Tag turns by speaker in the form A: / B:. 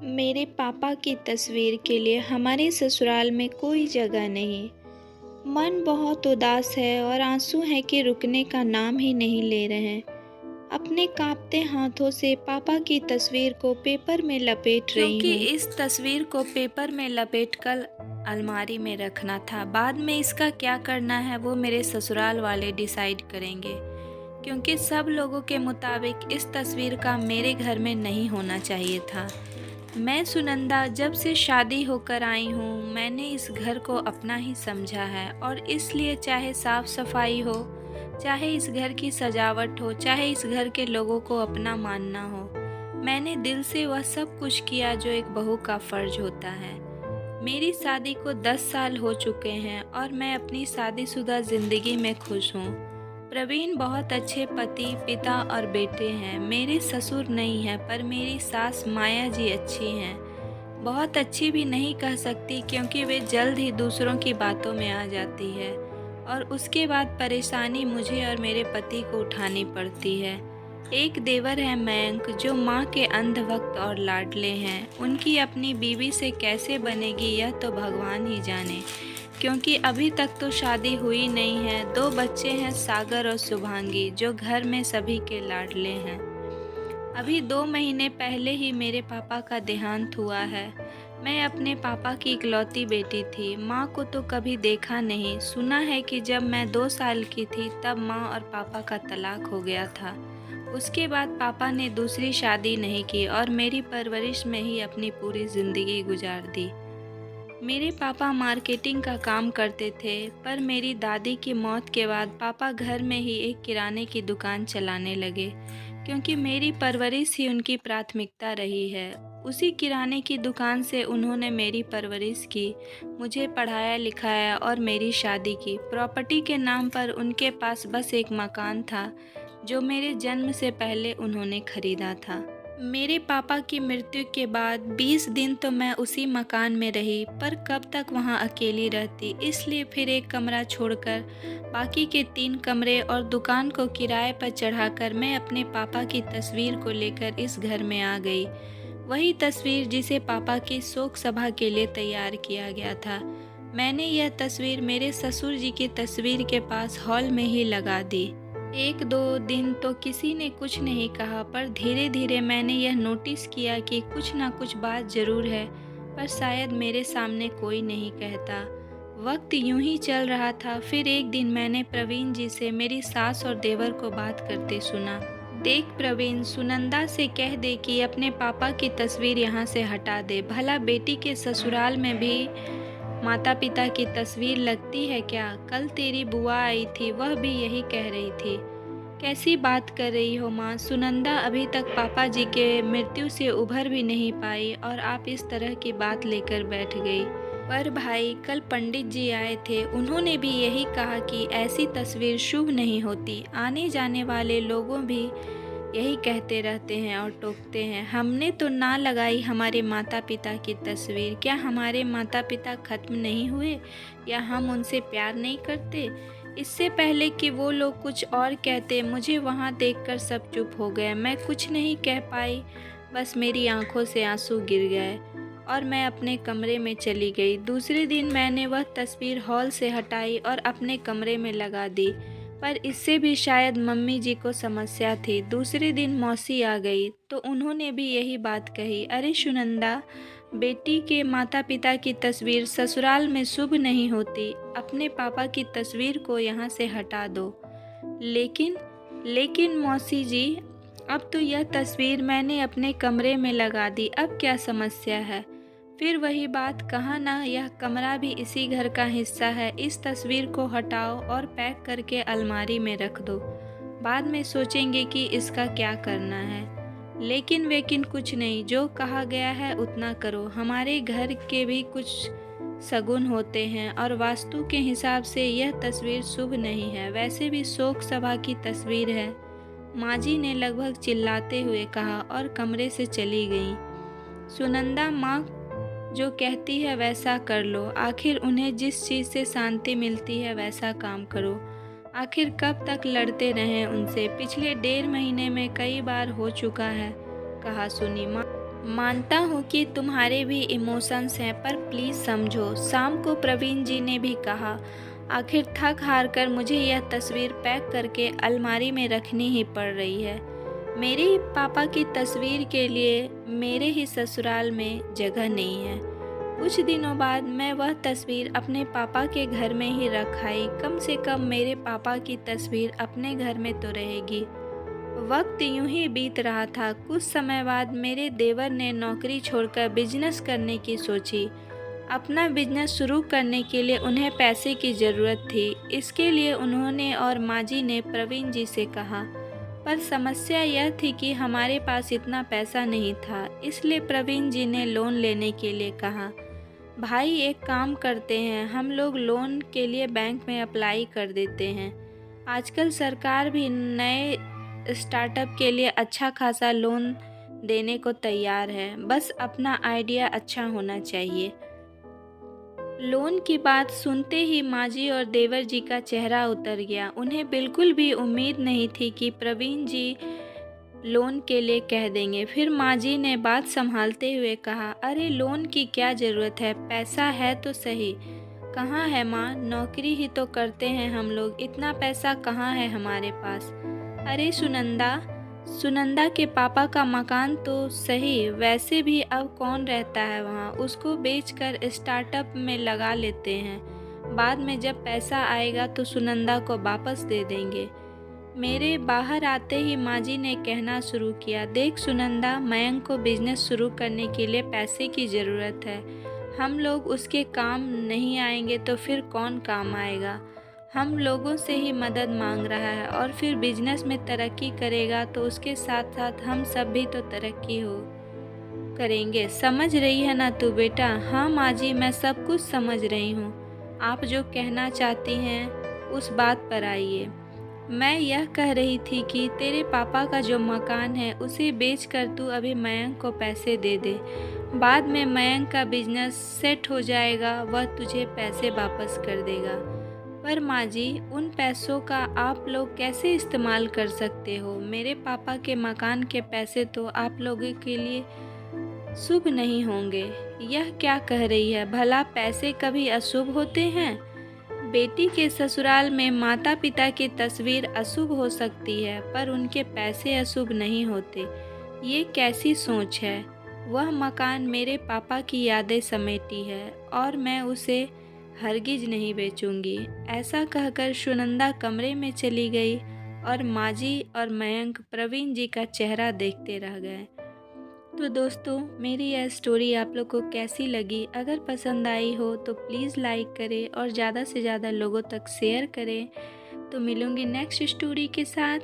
A: मेरे पापा की तस्वीर के लिए हमारे ससुराल में कोई जगह नहीं। मन बहुत उदास है और आंसू हैं कि रुकने का नाम ही नहीं ले रहे हैं। अपने कांपते हाथों से पापा की तस्वीर को पेपर में लपेट रही
B: क्योंकि
A: हूँ।
B: इस तस्वीर को पेपर में लपेटकर अलमारी में रखना था। बाद में इसका क्या करना है वो मेरे ससुराल वाले डिसाइड करेंगे, क्योंकि सब लोगों के मुताबिक इस तस्वीर का मेरे घर में नहीं होना चाहिए था। मैं सुनंदा जब से शादी होकर आई हूँ, मैंने इस घर को अपना ही समझा है और इसलिए चाहे साफ सफाई हो, चाहे इस घर की सजावट हो, चाहे इस घर के लोगों को अपना मानना हो, मैंने दिल से वह सब कुछ किया जो एक बहू का फर्ज होता है। मेरी शादी को 10 साल हो चुके हैं और मैं अपनी शादीशुदा ज़िंदगी में खुश हूँ। प्रवीण बहुत अच्छे पति, पिता और बेटे हैं। मेरे ससुर नहीं हैं, पर मेरी सास माया जी अच्छी हैं। बहुत अच्छी भी नहीं कह सकती, क्योंकि वे जल्द ही दूसरों की बातों में आ जाती है और उसके बाद परेशानी मुझे और मेरे पति को उठानी पड़ती है। एक देवर है मयंक, जो माँ के अंधभक्त और लाडले हैं। उनकी अपनी बीवी से कैसे बनेगी यह तो भगवान ही जाने, क्योंकि अभी तक तो शादी हुई नहीं है। 2 बच्चे हैं, सागर और शुभांगी, जो घर में सभी के लाडले हैं। अभी 2 महीने पहले ही मेरे पापा का देहांत हुआ है। मैं अपने पापा की इकलौती बेटी थी। माँ को तो कभी देखा नहीं। सुना है कि जब मैं 2 साल की थी तब माँ और पापा का तलाक हो गया था। उसके बाद पापा ने दूसरी शादी नहीं की और मेरी परवरिश में ही अपनी पूरी ज़िंदगी गुजार दी। मेरे पापा मार्केटिंग का काम करते थे, पर मेरी दादी की मौत के बाद पापा घर में ही एक किराने की दुकान चलाने लगे, क्योंकि मेरी परवरिश ही उनकी प्राथमिकता रही है। उसी किराने की दुकान से उन्होंने मेरी परवरिश की, मुझे पढ़ाया लिखाया और मेरी शादी की। प्रॉपर्टी के नाम पर उनके पास बस एक मकान था, जो मेरे जन्म से पहले उन्होंने खरीदा था। मेरे पापा की मृत्यु के बाद 20 दिन तो मैं उसी मकान में रही, पर कब तक वहाँ अकेली रहती, इसलिए फिर एक कमरा छोड़कर बाकी के 3 कमरे और दुकान को किराए पर चढ़ाकर मैं अपने पापा की तस्वीर को लेकर इस घर में आ गई। वही तस्वीर जिसे पापा की शोक सभा के लिए तैयार किया गया था। मैंने यह तस्वीर मेरे ससुर जी की तस्वीर के पास हॉल में ही लगा दी। 1-2 दिन तो किसी ने कुछ नहीं कहा, पर धीरे धीरे मैंने यह नोटिस किया कि कुछ ना कुछ बात ज़रूर है, पर शायद मेरे सामने कोई नहीं कहता। वक्त यूं ही चल रहा था। फिर एक दिन मैंने प्रवीण जी से मेरी सास और देवर को बात करते सुना। देख प्रवीण, सुनंदा से कह दे कि अपने पापा की तस्वीर यहाँ से हटा दे। भला बेटी के ससुराल में भी माता पिता की तस्वीर लगती है क्या? कल तेरी बुआ आई थी, वह भी यही कह रही थी। कैसी बात कर रही हो माँ? सुनंदा अभी तक पापा जी के मृत्यु से उभर भी नहीं पाई और आप इस तरह की बात लेकर बैठ गई। पर भाई, कल पंडित जी आए थे, उन्होंने भी यही कहा कि ऐसी तस्वीर शुभ नहीं होती। आने जाने वाले लोगों भी यही कहते रहते हैं और टोकते हैं। हमने तो ना लगाई हमारे माता पिता की तस्वीर। क्या हमारे माता पिता खत्म नहीं हुए, या हम उनसे प्यार नहीं करते? इससे पहले कि वो लोग कुछ और कहते, मुझे वहाँ देखकर सब चुप हो गए। मैं कुछ नहीं कह पाई, बस मेरी आंखों से आंसू गिर गए और मैं अपने कमरे में चली गई। दूसरे दिन मैंने वह तस्वीर हॉल से हटाई और अपने कमरे में लगा दी, पर इससे भी शायद मम्मी जी को समस्या थी। दूसरे दिन मौसी आ गई तो उन्होंने भी यही बात कही, अरे सुनंदा, बेटी के माता पिता की तस्वीर ससुराल में शुभ नहीं होती, अपने पापा की तस्वीर को यहाँ से हटा दो। लेकिन लेकिन मौसी जी, अब तो यह तस्वीर मैंने अपने कमरे में लगा दी, अब क्या समस्या है? फिर वही बात, कहा ना यह कमरा भी इसी घर का हिस्सा है। इस तस्वीर को हटाओ और पैक करके अलमारी में रख दो, बाद में सोचेंगे कि इसका क्या करना है। लेकिन वेकिन कुछ नहीं, जो कहा गया है उतना करो। हमारे घर के भी कुछ शगुन होते हैं और वास्तु के हिसाब से यह तस्वीर शुभ नहीं है। वैसे भी शोक सभा की तस्वीर है, माँ जी ने लगभग चिल्लाते हुए कहा और कमरे से चली गई। सुनंदा, माँ जो कहती है वैसा कर लो। आखिर उन्हें जिस चीज़ से शांति मिलती है वैसा काम करो। आखिर कब तक लड़ते रहें उनसे? पिछले 1.5 महीने में कई बार हो चुका है। कहा सुनी माँ मानता हूँ कि तुम्हारे भी इमोशंस हैं, पर प्लीज़ समझो। शाम को प्रवीण जी ने भी कहा। आखिर थक हार कर मुझे यह तस्वीर पैक करके अलमारी में रखनी ही पड़ रही है। मेरे पापा की तस्वीर के लिए मेरे ही ससुराल में जगह नहीं है। कुछ दिनों बाद मैं वह तस्वीर अपने पापा के घर में ही रख आई। कम से कम मेरे पापा की तस्वीर अपने घर में तो रहेगी। वक्त यूं ही बीत रहा था। कुछ समय बाद मेरे देवर ने नौकरी छोड़कर बिजनेस करने की सोची। अपना बिजनेस शुरू करने के लिए उन्हें पैसे की ज़रूरत थी। इसके लिए उन्होंने और माँ जी ने प्रवीण जी से कहा, पर समस्या यह थी कि हमारे पास इतना पैसा नहीं था। इसलिए प्रवीण जी ने लोन लेने के लिए कहा। भाई एक काम करते हैं, हम लोग लोन के लिए बैंक में अप्लाई कर देते हैं। आजकल सरकार भी नए स्टार्टअप के लिए अच्छा खासा लोन देने को तैयार है, बस अपना आइडिया अच्छा होना चाहिए। लोन की बात सुनते ही माँ जी और देवर जी का चेहरा उतर गया। उन्हें बिल्कुल भी उम्मीद नहीं थी कि प्रवीण जी लोन के लिए कह देंगे। फिर माँ जी ने बात संभालते हुए कहा, अरे लोन की क्या ज़रूरत है, पैसा है तो सही। कहाँ है माँ, नौकरी ही तो करते हैं हम लोग, इतना पैसा कहाँ है हमारे पास। अरे सुनंदा के पापा का मकान तो सही, वैसे भी अब कौन रहता है वहाँ, उसको बेचकर स्टार्टअप में लगा लेते हैं। बाद में जब पैसा आएगा तो सुनंदा को वापस दे देंगे। मेरे बाहर आते ही माँ जी ने कहना शुरू किया, देख सुनंदा, मयंक को बिजनेस शुरू करने के लिए पैसे की ज़रूरत है। हम लोग उसके काम नहीं आएंगे तो फिर कौन काम आएगा। हम लोगों से ही मदद मांग रहा है और फिर बिजनेस में तरक्की करेगा तो उसके साथ साथ हम सब भी तो तरक्की हो करेंगे। समझ रही है ना तू बेटा? हाँ माँ जी, मैं सब कुछ समझ रही हूँ। आप जो कहना चाहती हैं उस बात पर आइए। मैं यह कह रही थी कि तेरे पापा का जो मकान है उसे बेचकर तू अभी मयंक को पैसे दे दे। बाद में मयंक का बिजनेस सेट हो जाएगा, वह तुझे पैसे वापस कर देगा। पर माँ जी, उन पैसों का आप लोग कैसे इस्तेमाल कर सकते हो? मेरे पापा के मकान के पैसे तो आप लोगों के लिए शुभ नहीं होंगे। यह क्या कह रही है? भला पैसे कभी अशुभ होते हैं? बेटी के ससुराल में माता पिता की तस्वीर अशुभ हो सकती है, पर उनके पैसे अशुभ नहीं होते। ये कैसी सोच है? वह मकान मेरे पापा की यादें समेटी है और मैं उसे हरगिज नहीं बेचूंगी। ऐसा कहकर सुनंदा कमरे में चली गई और माँ जी और मयंक प्रवीण जी का चेहरा देखते रह गए। तो दोस्तों, मेरी यह स्टोरी आप लोग को कैसी लगी? अगर पसंद आई हो तो प्लीज़ लाइक करें और ज़्यादा से ज़्यादा लोगों तक शेयर करें। तो मिलूंगी नेक्स्ट स्टोरी के साथ।